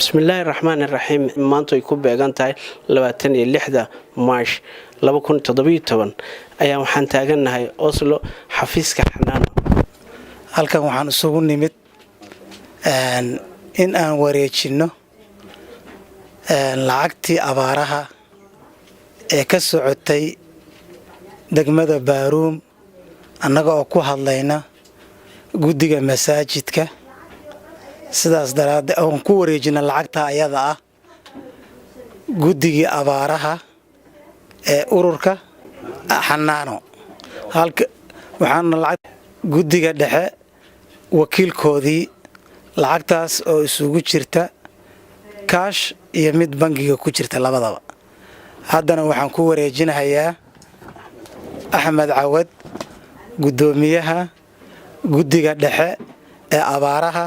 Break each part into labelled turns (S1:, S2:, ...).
S1: bismillaahi raxmaani raxiim maanta ay ku beegan tahay 26 Maash 2017 ayaa waxaan taaganahay Oslo xafiiska Xanaano.
S2: halkan waxaan isugu nimid in aan wareejino lacagtii abaaraha ee ka socotay degmada Baaruum annaga oo ku hadlayna guddiga masaajidka sidaas daraaddeed aan ku wareejina lacagta ayada ah guddiga abaaraha ee ururka Xanaano. halka waxaan lacag guddiga dhexe wakiilkoodii lacagtaas oo isugu jirta cash iyo mid bangiga ku jirta labadaba. haddana waxaan ku wareejinayaa Axmed Cawad gudoomiyaha guddiga dhexe ee abaaraha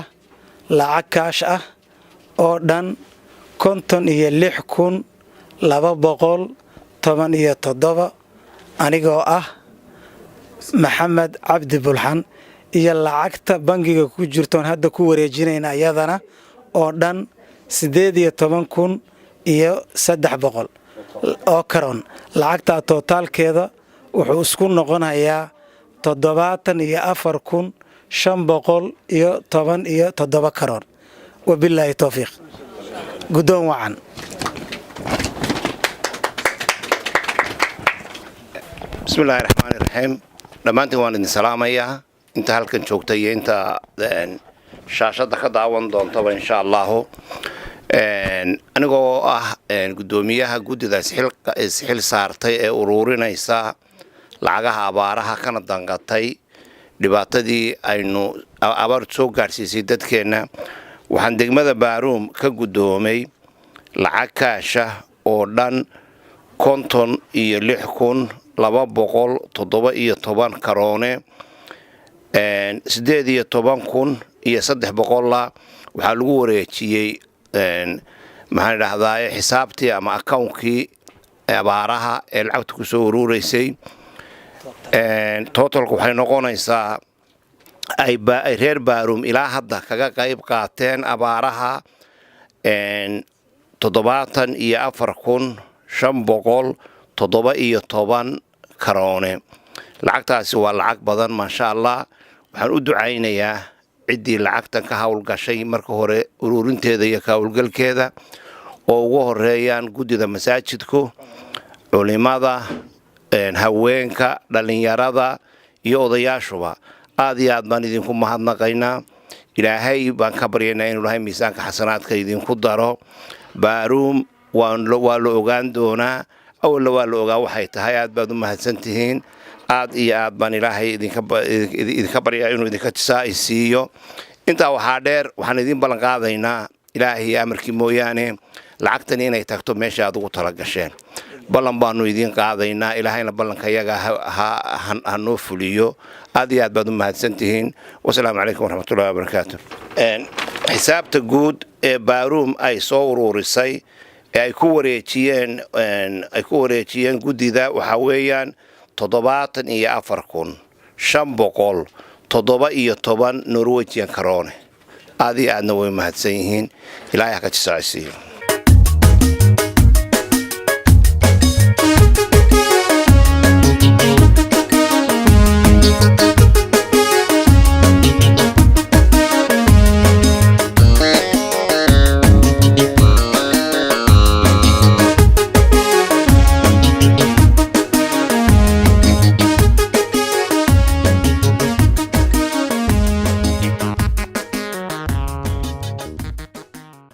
S2: lacag cash ah oo dhan 56,217 anigoo ah Maxamed Cabdi Bulxan iyo lacagta bangiga ku jirtoon hadda ku wareejinayna ayadana oo dhan 18,300 oo karoon. lacagta totalkeeda wuxuu isku noqonayaa 74,517 karoon. wabillahi tawfiiq. gudoon wacan.
S3: bismillaahi raxmaani raxiim. dhammaantiin waan idin salaamayaa inta halkan joogta iyo inta shaashada ka daawan doontaba insha allahu. anigoo ah gudoomiyaha guddida isxil saartay ee ururinaysa lacagaha abaaraha kana danqatay dhibaatadii aynu abaar soo gaarsiisay dadkeena, waxaan degmada Baaruum ka gudoomay lacag kaasha oo dhan 56,217 karoone. 18,300 waxaa lagu wareejiyay maxaan dhahdaa xisaabtii ama account-kii abaaraha ee lacagta ku soo urureysay. totalku waxay noqonaysaa ay reer Baaruum ilaa hadda kaga qayb qaateen abaaraha 74,517 karoone. lacagtaasi waa lacag badan maasha Allah. waxaan u ducaynayaa ciddii lacagtan ka hawlgashay marka hore ururinteeda iyo ka hawlgalkeeda oo ugu horeeyaan guddida masaajidku, culimada, haweenka, dhalinyarada iyo odayaashuba. aad iyo aad baan idinku mahadnaqaynaa. ilaahay baan ka baryaynaa inuu Ilaahay miisaanka xasanaadka idinku daro. Baaruum waa la ogaan doonaa, awalna waa la ogaa waxay tahay. aad baad u mahadsantihiin. aad iyo aad baan Ilaahay idinka baryaa inuu idinka tisaa'isiiyo. intaa waxaa dheer waxaan idin ballan qaadaynaa Ilaahay amarkii mooyaane lacagtan inay tagto meesha aad ugu tala gasheen. ballan baanu idin qaadaynaa. ilaahayna ballanka iyaga ha noo fuliyo. aad iyo aad baad u mahadsantihiin. wasalaamu calaykum waraxmatullaahi wabarakaatu. xisaabta guud ee Baaruum ay soo ururisay ee ay ku wareejiyeen guddida waxaa weeyaan 74,517 Norwegian karoone. aad iyo aadna way mahadsan yihiin. ilaahay ha ka tisaa'isiiyo.